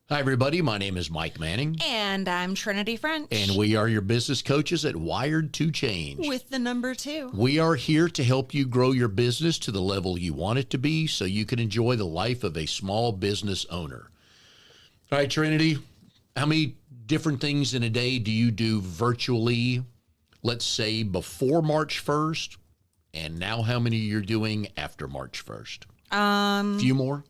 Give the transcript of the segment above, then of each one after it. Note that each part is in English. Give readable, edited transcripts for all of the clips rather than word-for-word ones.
Hi, everybody. My name is Mike Manning. And I'm Trinity French. And we are your business coaches at Wired to Change. With the number 2. We are here to help you grow your business to the level you want it to be so you can enjoy the life of a small business owner. All right, Trinity, how many different things in a day do you do virtually, let's say, before March 1st? And now how many you're doing after March 1st? A few more?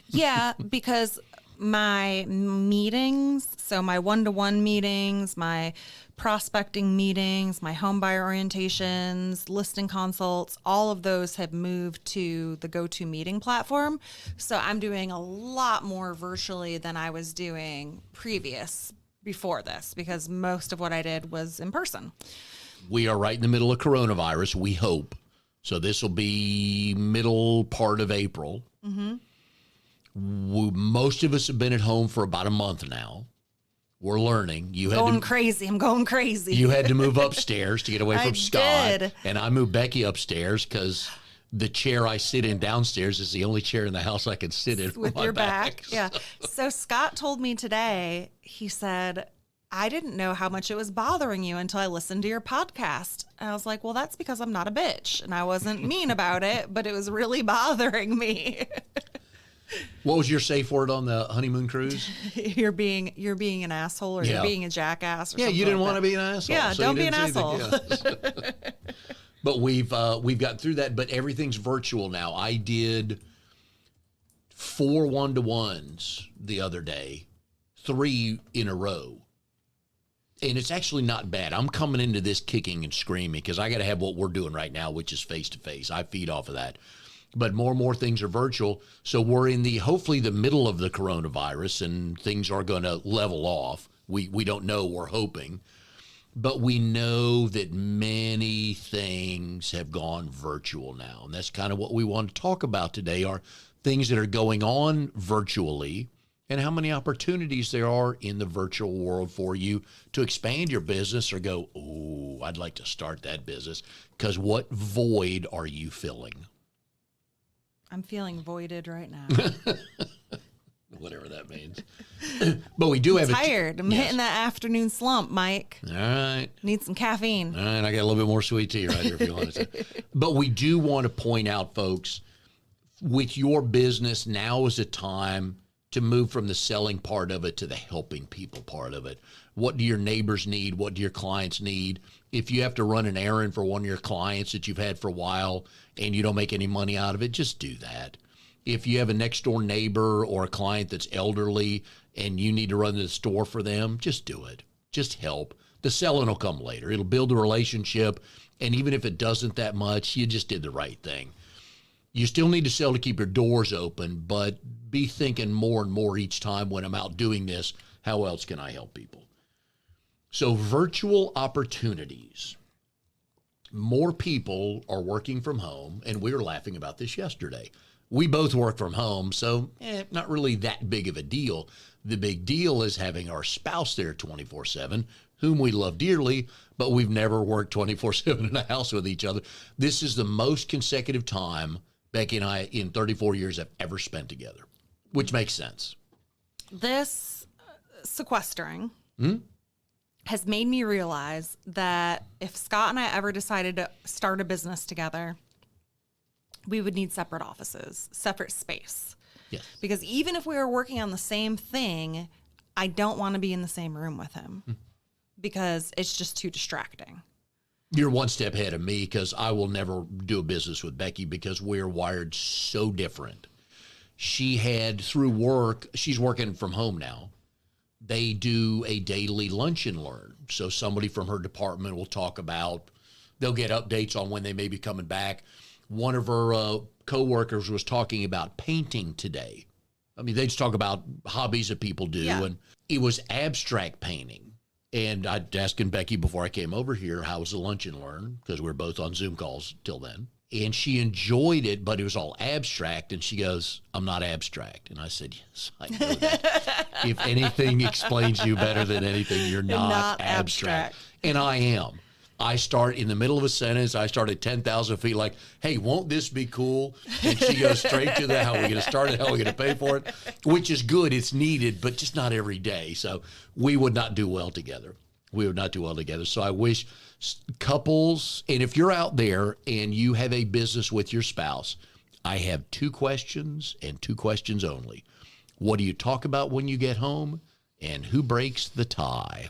Yeah, because my meetings, so my one-to-one meetings, my prospecting meetings, my home buyer orientations, listing consults, all of those have moved to the GoToMeeting platform. So I'm doing a lot more virtually than I was doing before this, because most of what I did was in person. We are right in the middle of coronavirus, we hope. So this will be middle part of April. Mm-hmm. Most of us have been at home for about a month now. We're learning. I'm going crazy. You had to move upstairs to get away from Scott. Did. And I moved Becky upstairs because the chair I sit in downstairs is the only chair in the house I can sit in with your back. Yeah. So Scott told me today, he said, I didn't know how much it was bothering you until I listened to your podcast. And I was like, well, that's because I'm not a bitch. And I wasn't mean about it, but it was really bothering me. What was your safe word on the honeymoon cruise? You're being an asshole, or you're being a jackass, or something. You didn't like want to be an asshole. Yeah, so don't be an asshole. But we've gotten through that, but everything's virtual now. I did 4 one-to-ones the other day, 3 in a row. And it's actually not bad. I'm coming into this kicking and screaming because I got to have what we're doing right now, which is face-to-face. I feed off of that. But more and more things are virtual. So we're in hopefully the middle of the coronavirus, and things are going to level off. We don't know. We're hoping. But we know that many things have gone virtual now. And that's kind of what we want to talk about today, are things that are going on virtually and how many opportunities there are in the virtual world for you to expand your business or go, oh, I'd like to start that business. Because what void are you filling? I'm feeling voided right now. Whatever that means. But we do have tired. I'm hitting that afternoon slump, Mike. All right. Need some caffeine. All right. I got a little bit more sweet tea right here if you want to. But we do want to point out, folks, with your business, now is a time to move from the selling part of it to the helping people part of it. What do your neighbors need? What do your clients need? If you have to run an errand for one of your clients that you've had for a while and you don't make any money out of it, just do that. If you have a next door neighbor or a client that's elderly and you need to run to the store for them, just do it. Just help. The selling will come later. It'll build a relationship. And even if it doesn't that much, you just did the right thing. You still need to sell to keep your doors open, but be thinking more and more each time when I'm out doing this, how else can I help people? So virtual opportunities. More people are working from home, and we were laughing about this yesterday. We both work from home, so not really that big of a deal. The big deal is having our spouse there 24/7, whom we love dearly, but we've never worked 24/7 in a house with each other. This is the most consecutive time Becky and I in 34 years have ever spent together, which makes sense. This sequestering has made me realize that if Scott and I ever decided to start a business together, we would need separate offices, separate space. Yes. Because even if we were working on the same thing, I don't want to be in the same room with him because it's just too distracting. You're one step ahead of me because I will never do a business with Becky because we're wired so different. She had, through work, she's working from home now. They do a daily lunch and learn. So somebody from her department will talk about, they'll get updates on when they may be coming back. One of her coworkers was talking about painting today. I mean, they just talk about hobbies that people do. Yeah. And it was abstract painting. And I'd asking Becky before I came over here, how was the lunch and learn? Because we were both on Zoom calls till then. And she enjoyed it, but it was all abstract. And she goes, I'm not abstract. And I said, yes, I know that. If anything explains you better than anything, you're not abstract. And I am. I start in the middle of a sentence. I start at 10,000 feet like, hey, won't this be cool? And she goes straight to the, how are we going to start it? How are we going to pay for it? Which is good. It's needed, but just not every day. So we would not do well together. We would not do well together. So I wish couples, and if you're out there and you have a business with your spouse, I have 2 questions and 2 questions only. What do you talk about when you get home? And who breaks the tie?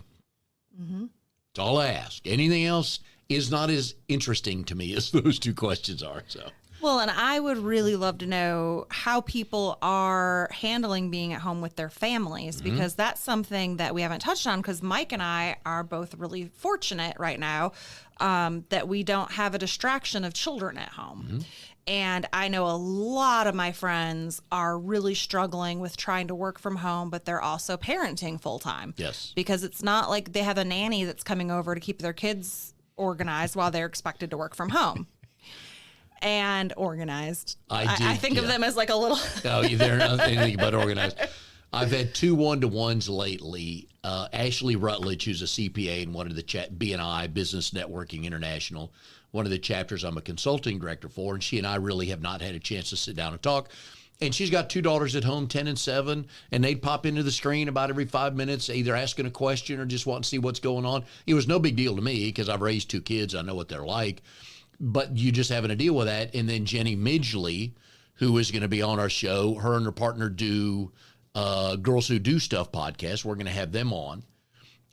Mm-hmm. That's all I ask. Anything else is not as interesting to me as those 2 questions are. So, well, and I would really love to know how people are handling being at home with their families, because that's something that we haven't touched on, because Mike and I are both really fortunate right now that we don't have a distraction of children at home. And I know a lot of my friends are really struggling with trying to work from home, but they're also parenting full time. Yes. Because it's not like they have a nanny that's coming over to keep their kids organized while they're expected to work from home. And organized. I think of them as like a little. No, they're not anything but organized. I've had 2 one-to-ones lately. Ashley Rutledge, who's a CPA in one of the BNI, Business Networking International, one of the chapters I'm a consulting director for, and she and I really have not had a chance to sit down and talk. And she's got 2 daughters at home, 10 and 7, and they'd pop into the screen about every 5 minutes, either asking a question or just wanting to see what's going on. It was no big deal to me because I've raised 2 kids. I know what they're like. But you just having to deal with that. And then Jenny Midgley, who is going to be on our show, her and her partner do Girls Who Do Stuff podcast. We're going to have them on.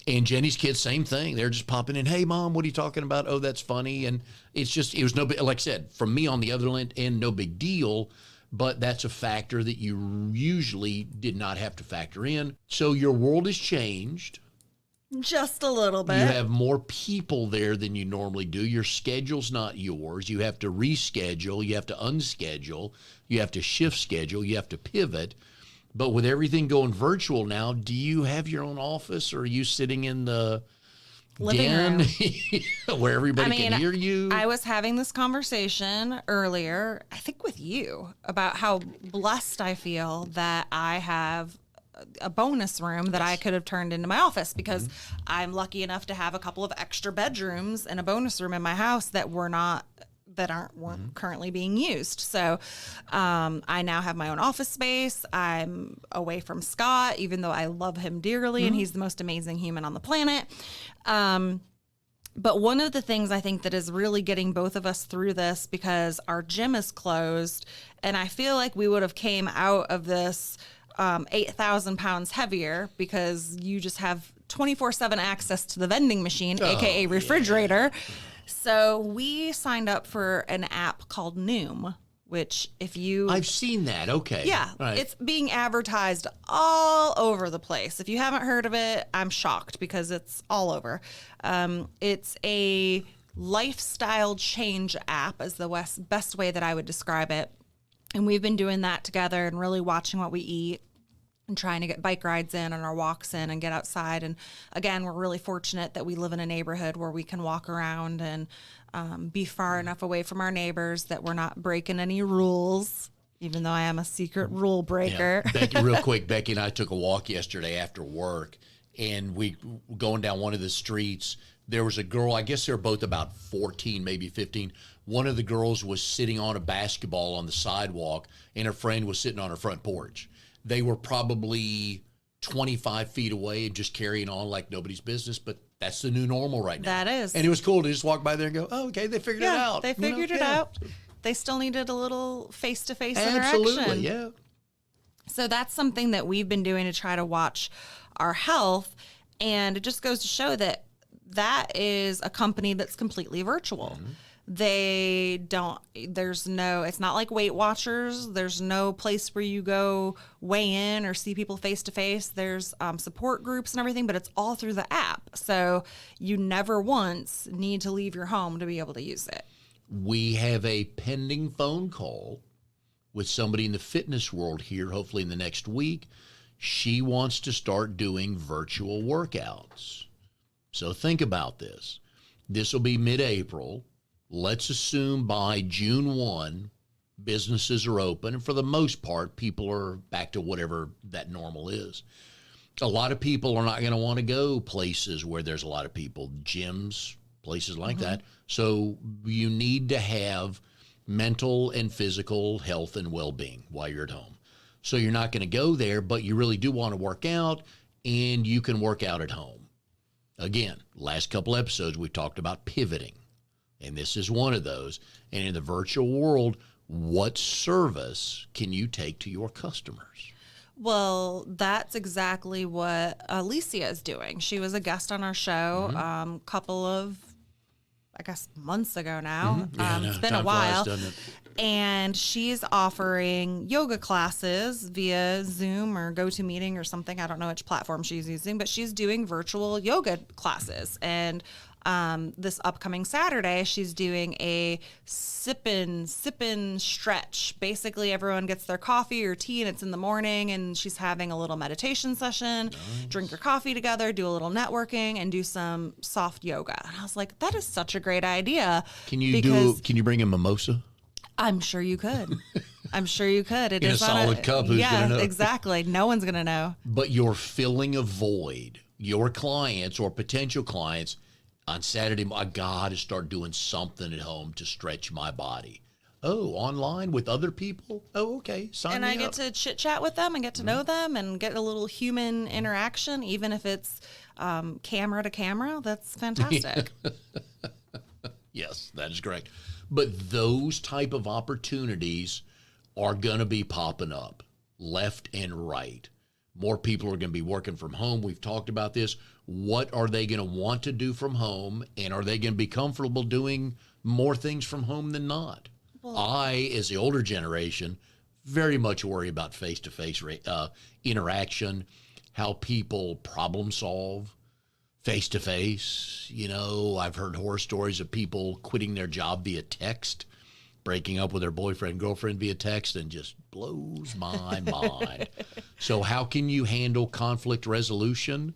And Jenny's kids, same thing. They're just popping in. Hey, Mom, what are you talking about? Oh, that's funny. And it's just, it was no big, like I said, from me on the other end, no big deal. But that's a factor that you usually did not have to factor in. So your world has changed. Just a little bit. You have more people there than you normally do. Your schedule's not yours. You have to reschedule. You have to unschedule. You have to shift schedule. You have to pivot. But with everything going virtual now, do you have your own office, or are you sitting in the living den room where everybody can hear you? I was having this conversation earlier, I think with you, about how blessed I feel that I have a bonus room that I could have turned into my office, because I'm lucky enough to have a couple of extra bedrooms and a bonus room in my house that weren't currently being used. So I now have my own office space. I'm away from Scott, even though I love him dearly and he's the most amazing human on the planet. But one of the things I think that is really getting both of us through this, because our gym is closed, and I feel like we would have came out of this 8,000 pounds heavier, because you just have 24/7 access to the vending machine, aka refrigerator. Yeah. So we signed up for an app called Noom, which I've seen that. Okay. Yeah. Right. It's being advertised all over the place. If you haven't heard of it, I'm shocked, because it's all over. It's a lifestyle change app is the best way that I would describe it. And we've been doing that together and really watching what we eat and trying to get bike rides in and our walks in and get outside. And again, we're really fortunate that we live in a neighborhood where we can walk around and be far enough away from our neighbors that we're not breaking any rules, even though I am a secret rule breaker. Yeah. Becky, real quick, Becky and I took a walk yesterday after work, and we going down one of the streets. There was a girl, I guess they're both about 14, maybe 15. One of the girls was sitting on a basketball on the sidewalk, and her friend was sitting on her front porch. They were probably 25 feet away and just carrying on like nobody's business, but that's the new normal right now. That is. And it was cool to just walk by there and go, oh, okay, they figured it out. They figured it out. They still needed a little face-to-face interaction. Absolutely, yeah. So that's something that we've been doing to try to watch our health, and it just goes to show that is a company that's completely virtual. Mm-hmm. It's not like Weight Watchers. There's no place where you go weigh in or see people face to face. There's support groups and everything, but it's all through the app. So you never once need to leave your home to be able to use it. We have a pending phone call with somebody in the fitness world here, hopefully in the next week. She wants to start doing virtual workouts. So think about this. This will be mid-April. Let's assume by June 1, businesses are open. And for the most part, people are back to whatever that normal is. A lot of people are not going to want to go places where there's a lot of people. Gyms places like that. So you need to have mental and physical health and well-being while you're at home. So you're not going to go there, but you really do want to work out, and you can work out at home. Again, last couple episodes, we talked about pivoting, and this is one of those. And in the virtual world, what service can you take to your customers? Well, that's exactly what Alicia is doing. She was a guest on our show couple of, I guess, months ago now. It's been a while. Flies, doesn't it? And she's offering yoga classes via Zoom or GoToMeeting or something. I don't know which platform she's using, but she's doing virtual yoga classes. And this upcoming Saturday, she's doing a sippin' stretch. Basically, everyone gets their coffee or tea, and it's in the morning, and she's having a little meditation session. Nice. Drink your coffee together, do a little networking, and do some soft yoga. And I was like, that is such a great idea. Can you bring a mimosa? I'm sure you could. I'm sure you could. It in is a solid cup. Who's going to know? Exactly. No one's going to know. But you're filling a void. Your clients or potential clients on Saturday, I got to start doing something at home to stretch my body. Oh, online with other people? Oh, okay. Sign me up. And I get to chit chat with them and get to know them and get a little human interaction, even if it's camera to camera. That's fantastic. Yes, that is correct. But those type of opportunities are going to be popping up left and right. More people are going to be working from home. We've talked about this. What are they going to want to do from home? And are they going to be comfortable doing more things from home than not? Well, I, as the older generation, very much worry about face-to-face interaction, how people problem solve face-to-face. You know, I've heard horror stories of people quitting their job via text, breaking up with their boyfriend, girlfriend via text, and just blows my mind. So how can you handle conflict resolution?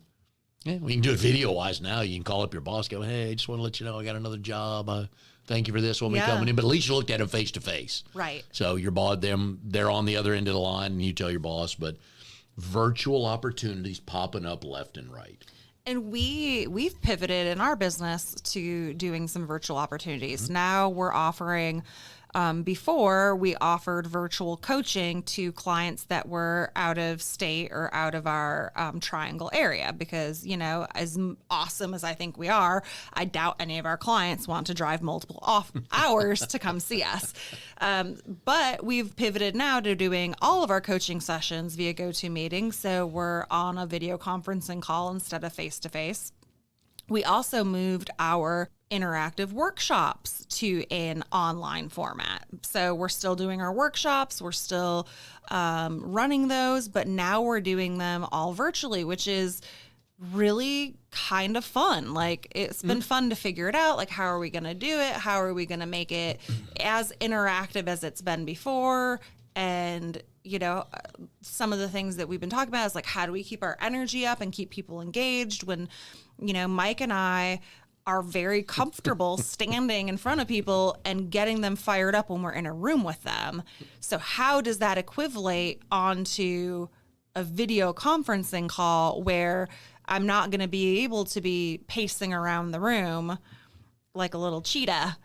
Yeah, we can do it video-wise now. You can call up your boss, go, hey, I just want to let you know I got another job. Thank you for this when we coming in. But at least you looked at them face-to-face. Right. So your boss, they're on the other end of the line, and you tell your boss. But virtual opportunities popping up left and right. And we've pivoted in our business to doing some virtual opportunities. Now we're offering, before we offered virtual coaching to clients that were out of state or out of our triangle area, because, you know, as awesome as I think we are, I doubt any of our clients want to drive multiple hours to come see us. But we've pivoted now to doing all of our coaching sessions via GoToMeeting. So we're on a video conferencing call instead of face-to-face. We also moved our interactive workshops to an online format. So we're still doing our workshops. We're still running those, but now we're doing them all virtually, which is really kind of fun. Like, it's been fun to figure it out. Like, how are we going to do it? How are we going to make it as interactive as it's been before? And, you know, some of the things that we've been talking about is like, how do we keep our energy up and keep people engaged when, you know, Mike and I are very comfortable standing in front of people and getting them fired up when we're in a room with them. So how does that equate onto a video conferencing call where I'm not going to be able to be pacing around the room like a little cheetah?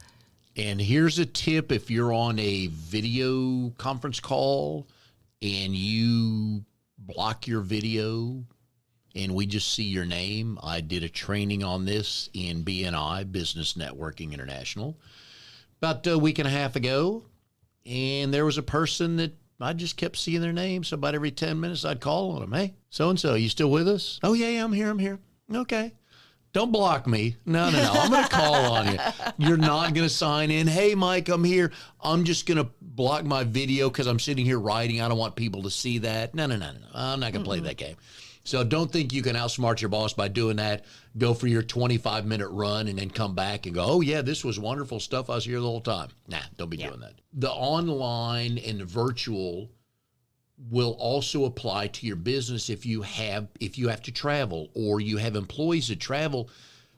And here's a tip: if you're on a video conference call and you block your video and we just see your name. I did a training on this in BNI, Business Networking International, about a week and a half ago. And there was a person that I just kept seeing their name. So about every 10 minutes, I'd call on them. Hey, so-and-so, you still with us? Oh, yeah, I'm here. Okay. Don't block me. No. I'm going to call on you. You're not going to sign in. Hey, Mike, I'm here. I'm just going to block my video because I'm sitting here writing. I don't want people to see that. No. I'm not going to play that game. So don't think you can outsmart your boss by doing that. Go for your 25-minute run and then come back and go, oh, yeah, this was wonderful stuff. I was here the whole time. Nah, don't be doing that. The online and the virtual will also apply to your business if you have to travel or you have employees that travel.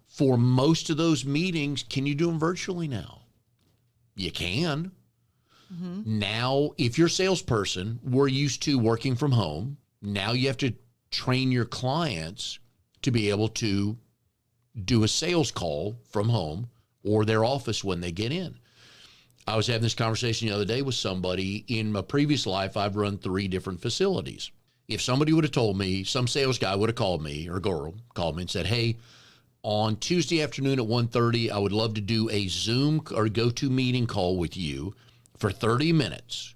For most of those meetings, can you do them virtually now? You can. Mm-hmm. Now, if you're a salesperson, we're used to working from home. Now you have to train your clients to be able to do a sales call from home or their office when they get in. I was having this conversation the other day with somebody. In my previous life, I've run 3 different facilities. If somebody would have told me, some sales guy would have called me, or girl called me and said, hey, on Tuesday afternoon at 1:30, I would love to do a Zoom or GoToMeeting call with you for 30 minutes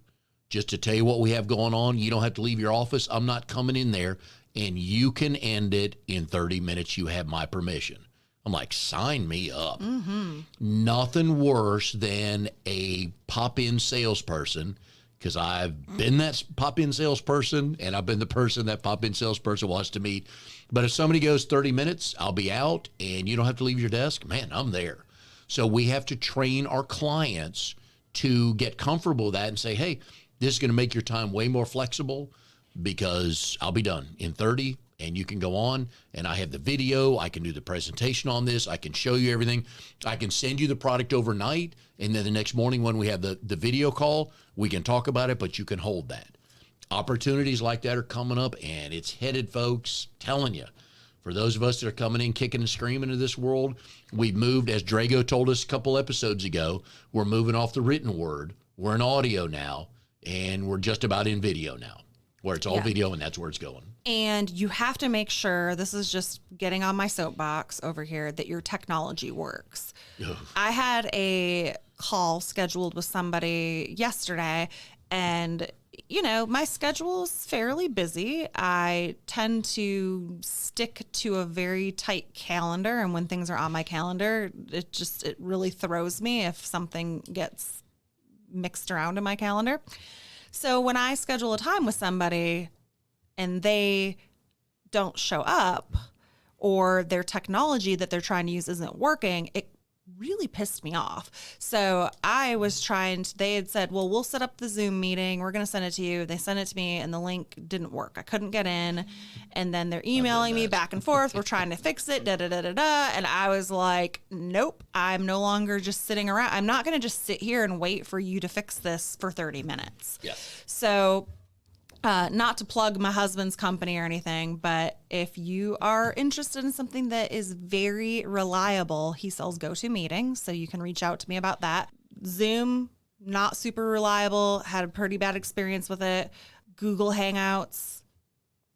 just to tell you what we have going on. You don't have to leave your office. I'm not coming in there, and you can end it in 30 minutes. You have my permission. I'm like, sign me up. Mm-hmm. Nothing worse than a pop-in salesperson, because I've been that pop-in salesperson, and I've been the person that pop-in salesperson wants to meet. But if somebody goes 30 minutes, I'll be out, and you don't have to leave your desk, man, I'm there. So we have to train our clients to get comfortable with that and say, hey, this is going to make your time way more flexible because I'll be done in 30 and you can go on, and I have the video. I can do the presentation on this. I can show you everything. I can send you the product overnight, and then the next morning when we have the video call, we can talk about it, but you can hold that. Opportunities like that are coming up, and it's headed, folks. Telling you, for those of us that are coming in kicking and screaming into this world, we've moved, as Drago told us a couple episodes ago, we're moving off the written word. We're in audio now, and we're just about in video now, where it's all video, and that's where it's going. And you have to make sure, this is just getting on my soapbox over here, that your technology works. Ugh. I had a call scheduled with somebody yesterday, and you know, my schedule is fairly busy. I tend to stick to a very tight calendar, and when things are on my calendar, it really throws me if something gets mixed around in my calendar. So when I schedule a time with somebody and they don't show up, or their technology that they're trying to use isn't working, it really pissed me off. So they had said, well, we'll set up the Zoom meeting. We're going to send it to you. They sent it to me, and the link didn't work. I couldn't get in. And then they're emailing me back and forth. We're trying to fix it, And I was like, nope, I'm no longer just sitting around. I'm not going to just sit here and wait for you to fix this for 30 minutes. Yes. So not to plug my husband's company or anything, but if you are interested in something that is very reliable, he sells GoToMeeting, so you can reach out to me about that. Zoom, not super reliable, had a pretty bad experience with it. Google Hangouts,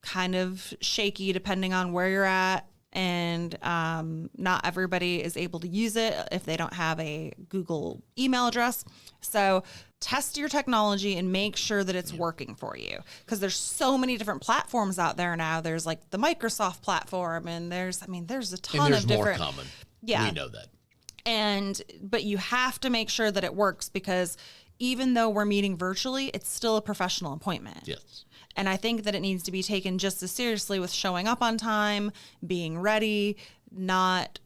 kind of shaky depending on where you're at, and not everybody is able to use it if they don't have a Google email address. So test your technology and make sure that it's working for you, because there's so many different platforms out there now. There's like the Microsoft platform, and there's a ton of different. And there's more coming. Yeah, we know that. But you have to make sure that it works, because even though we're meeting virtually, it's still a professional appointment. Yes. And I think that it needs to be taken just as seriously with showing up on time, being ready, not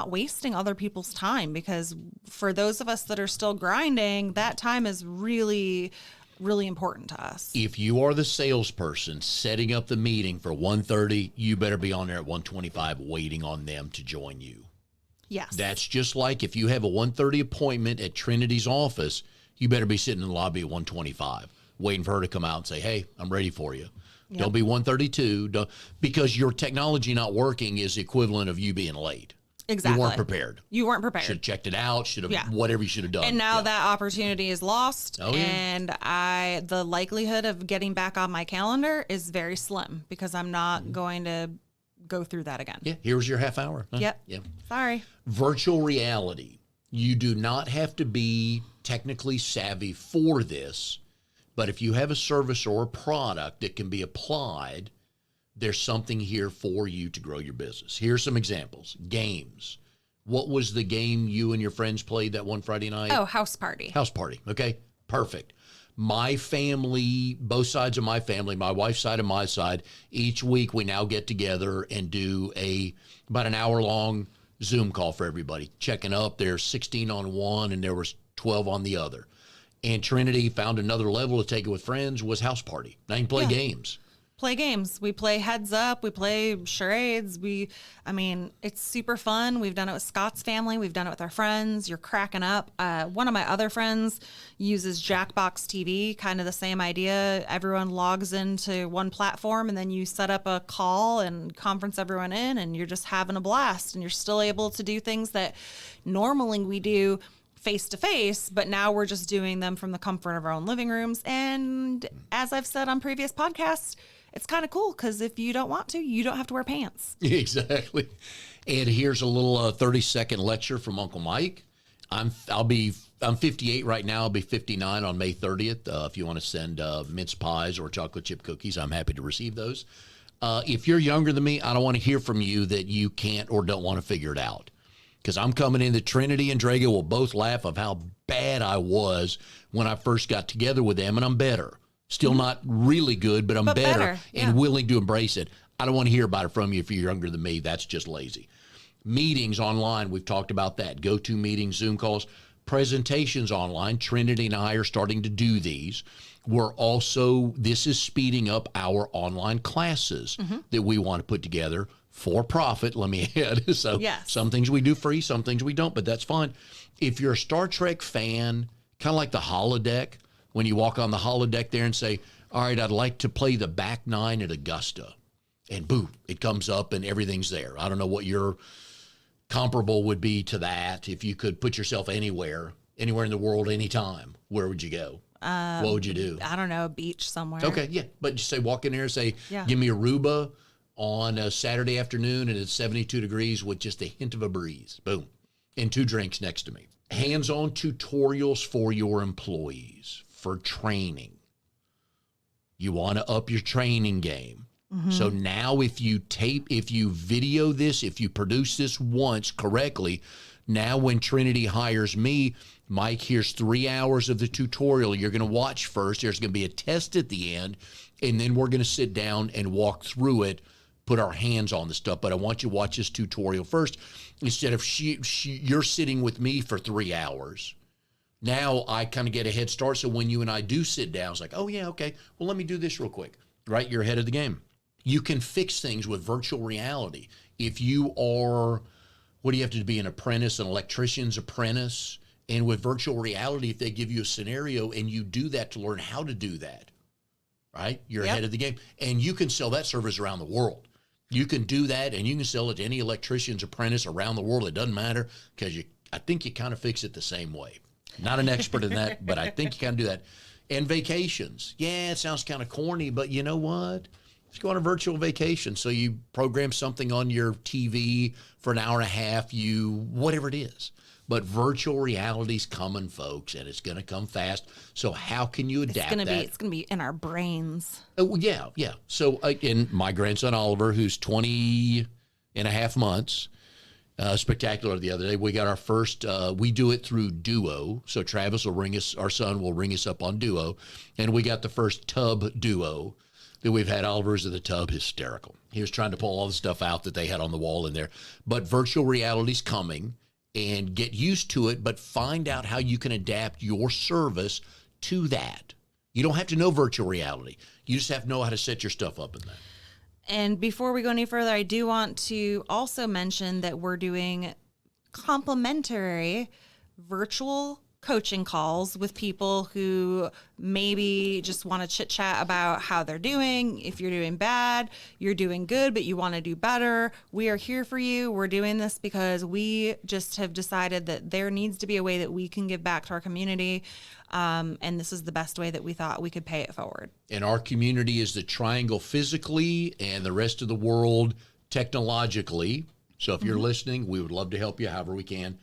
wasting other people's time, because for those of us that are still grinding, that time is really, really important to us. If you are the salesperson setting up the meeting for 1:30, you better be on there at 1:25 waiting on them to join you. Yes. That's just like if you have a 1:30 appointment at Trinity's office, you better be sitting in the lobby at 1:25 waiting for her to come out and say, hey, I'm ready for you. Yep. Don't be 1:32, because your technology not working is the equivalent of you being late. Exactly. You weren't prepared. Should have checked it out. Whatever you should have done. And now that opportunity is lost. Oh, and the likelihood of getting back on my calendar is very slim, because I'm not going to go through that again. Yeah. Here's your half hour. Huh? Yep. Yeah. Sorry. Virtual reality. You do not have to be technically savvy for this. But if you have a service or a product that can be applied, there's something here for you to grow your business. Here's some examples. Games. What was the game you and your friends played that one Friday night? Oh, House Party. House Party. Okay, perfect. My family, both sides of my family, my wife's side and my side, each week we now get together and do about an hour-long Zoom call for everybody. Checking up, there's 16 on one and there was 12 on the other. And Trinity found another level to take it with friends was House Party. Now you can play games. play games. We play Heads Up. We play charades. It's super fun. We've done it with Scott's family. We've done it with our friends. You're cracking up. One of my other friends uses Jackbox TV, kind of the same idea. Everyone logs into one platform, and then you set up a call and conference everyone in, and you're just having a blast. And you're still able to do things that normally we do face to face, but now we're just doing them from the comfort of our own living rooms. And as I've said on previous podcasts, it's kind of cool because if you don't want to, you don't have to wear pants. Exactly. And here's a little 30-second lecture from Uncle Mike. I'm 58 right now. I'll be 59 on May 30th. If you want to send mince pies or chocolate chip cookies, I'm happy to receive those. If you're younger than me, I don't want to hear from you that you can't or don't want to figure it out. Because I'm coming in, the Trinity and Drago will both laugh of how bad I was when I first got together with them, and I'm better. Still not really good, but I'm better and willing to embrace it. I don't want to hear about it from you if you're younger than me. That's just lazy. Meetings online, we've talked about that. GoToMeeting, Zoom calls, presentations online. Trinity and I are starting to do these. This is speeding up our online classes that we want to put together for profit, let me add. So Some things we do free, some things we don't, but that's fine. If you're a Star Trek fan, kind of like the holodeck, when you walk on the holodeck there and say, all right, I'd like to play the back nine at Augusta. And boom, it comes up and everything's there. I don't know what your comparable would be to that. If you could put yourself anywhere in the world, anytime, where would you go? What would you do? I don't know, a beach somewhere. Okay, yeah. But just say, walk in there and say, give me Aruba on a Saturday afternoon, and it's 72 degrees with just a hint of a breeze. Boom. And 2 drinks next to me. Hands-on tutorials for your employees, for training. You want to up your training game. So now if you video this, if you produce this once correctly, now when Trinity hires me, Mike, here's 3 hours of the tutorial you're going to watch first. There's going to be a test at the end, and then we're going to sit down and walk through it, put our hands on the stuff. But I want you to watch this tutorial first instead of you're sitting with me for 3 hours. Now I kind of get a head start. So when you and I do sit down, it's like, oh yeah, okay, well, let me do this real quick, right? You're ahead of the game. You can fix things with virtual reality. If you are, what do you have to be, an apprentice, an electrician's apprentice? And with virtual reality, if they give you a scenario and you do that to learn how to do that, right? You're ahead of the game. And you can sell that service around the world. You can do that, and you can sell it to any electrician's apprentice around the world. It doesn't matter, because I think you kind of fix it the same way. Not an expert in that, but I think you kind of do that. And vacations. Yeah, it sounds kind of corny, but you know what? Let's go on a virtual vacation. So you program something on your TV for an hour and a half, whatever it is. But virtual reality's coming, folks, and it's going to come fast. So how can you adapt that? It's going to be in our brains. Oh, yeah. So, and my grandson, Oliver, who's 20 and a half months, spectacular the other day. We got our first, we do it through Duo. So Travis our son will ring us up on Duo. And we got the first tub Duo that we've had. Oliver's in the tub, hysterical. He was trying to pull all the stuff out that they had on the wall in there. But virtual reality's coming. And get used to it, but find out how you can adapt your service to that. You don't have to know virtual reality. You just have to know how to set your stuff up in that. And before we go any further, I do want to also mention that we're doing complimentary virtual coaching calls with people who maybe just want to chit chat about how they're doing. If you're doing bad, you're doing good, but you want to do better, we are here for you. We're doing this because we just have decided that there needs to be a way that we can give back to our community. And this is the best way that we thought we could pay it forward. And our community is the triangle physically and the rest of the world technologically. So if you're listening, we would love to help you however we can.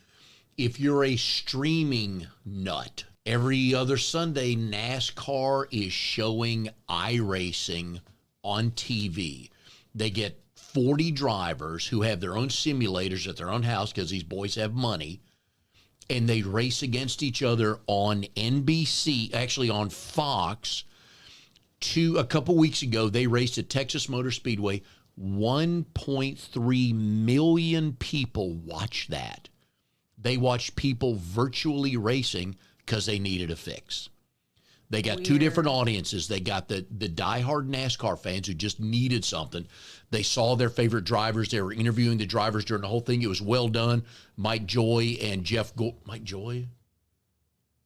If you're a streaming nut, every other Sunday, NASCAR is showing iRacing on TV. They get 40 drivers who have their own simulators at their own house because these boys have money, and they race against each other on NBC, actually on Fox. A couple weeks ago, they raced at Texas Motor Speedway. 1.3 million people watched that. They watched people virtually racing because they needed a fix. They got two different audiences. They got the diehard NASCAR fans who just needed something. They saw their favorite drivers. They were interviewing the drivers during the whole thing. It was well done. Mike Joy and Mike Joy?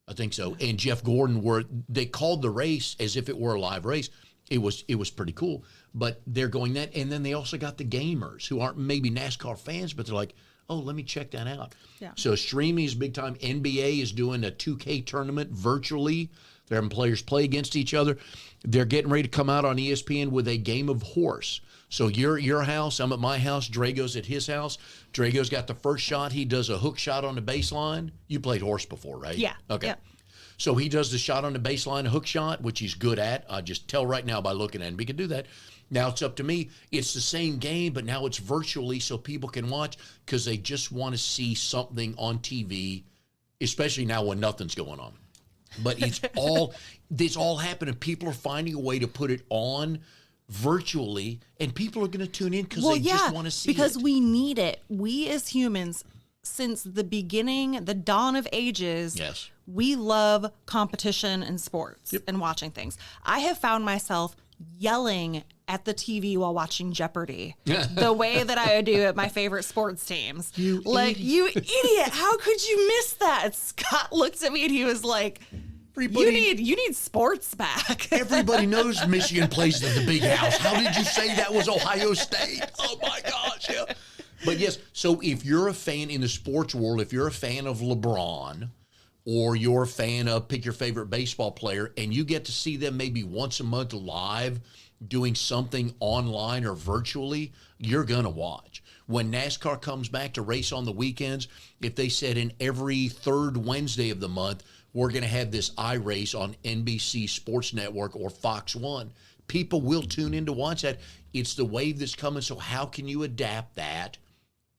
I think so. And Jeff Gordon they called the race as if it were a live race. It was pretty cool. But they're going that. And then they also got the gamers who aren't maybe NASCAR fans, but they're like, oh, let me check that out. Yeah. So streaming is big time. NBA is doing a 2K tournament virtually. They're having players play against each other. They're getting ready to come out on ESPN with a game of horse. So you're at your house, I'm at my house, Drago's at his house. Drago's got the first shot. He does a hook shot on the baseline. You played horse before, right? Yeah. Okay. Yep. So he does the shot on the baseline, a hook shot, which he's good at. I just tell right now by looking at him, he can do that. Now it's up to me. It's the same game, but now it's virtually so people can watch because they just want to see something on TV, especially now when nothing's going on. But this all happening. People are finding a way to put it on virtually, and people are going to tune in because just want to see because it. we need it. We as humans, since the beginning, the dawn of ages, Yes. we love competition and sports and watching things. I have found myself yelling at the TV while watching Jeopardy the way that I do at my favorite sports teams. You idiot, how could you miss that? Scott looked at me and he was like, you need sports back. Everybody knows Michigan plays at the big house. How did you say that was Ohio State? Oh my gosh, yeah. But yes, so if you're a fan in the sports world, if you're a fan of LeBron, or you're a fan of pick your favorite baseball player, and you get to see them maybe once a month live doing something online or virtually, you're going to watch. When NASCAR comes back to race on the weekends, if they said in every third Wednesday of the month, we're going to have this iRace on NBC Sports Network or Fox 1, people will tune in to watch that. It's the wave that's coming, so how can you adapt that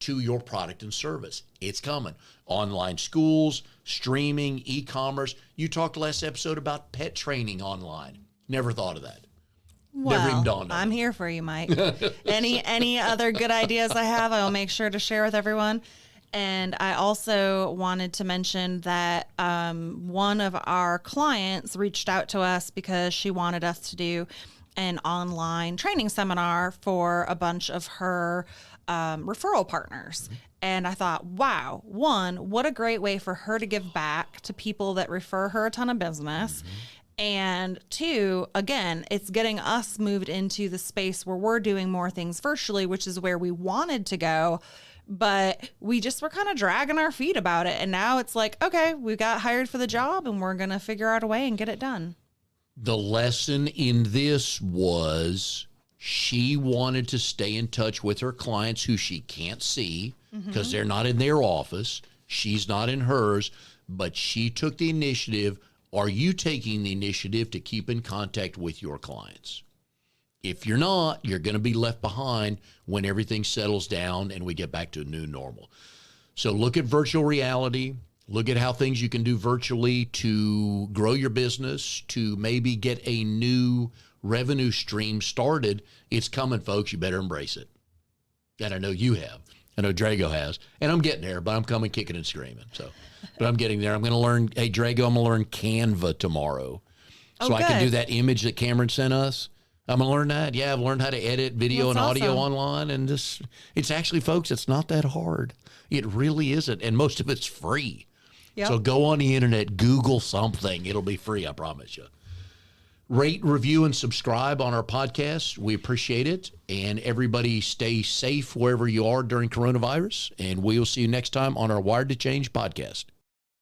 to your product and service? It's coming. Online schools, streaming, e-commerce. You talked last episode about pet training online. Never thought of that. Never even dawned on I'm me. here for you, Mike. Any other good ideas I have, I will make sure to share with everyone. And I also wanted to mention that one of our clients reached out to us because she wanted us to do an online training seminar for a bunch of her referral partners. And I thought, wow, one, what a great way for her to give back to people that refer her a ton of business. And two, again, it's getting us moved into the space where we're doing more things virtually, which is where we wanted to go. But we just were kind of dragging our feet about it. And now it's like, okay, we got hired for the job and we're going to figure out a way and get it done. The lesson in this was she wanted to stay in touch with her clients who she can't see because they're not in their office. She's not in hers, but she took the initiative. Are you taking the initiative to keep in contact with your clients? If you're not, you're going to be left behind when everything settles down and we get back to a new normal. So look at virtual reality. Look at how things you can do virtually to grow your business, to maybe get a new revenue stream started. It's coming, folks. You better embrace it. And I know you have. I know Drago has. And I'm getting there, but I'm coming kicking and screaming. But I'm getting there. I'm going to learn, hey, Drago, I'm going to learn Canva tomorrow. So I can do that image that Cameron sent us. I'm going to learn that. Yeah, I've learned how to edit video and audio online. And it's actually, folks, it's not that hard. It really isn't. And most of it's free. Yep. So go on the internet, Google something. It'll be free, I promise you. Rate, review, and subscribe on our podcast. We appreciate it. And everybody stay safe wherever you are during coronavirus. And we will see you next time on our Wired to Change podcast.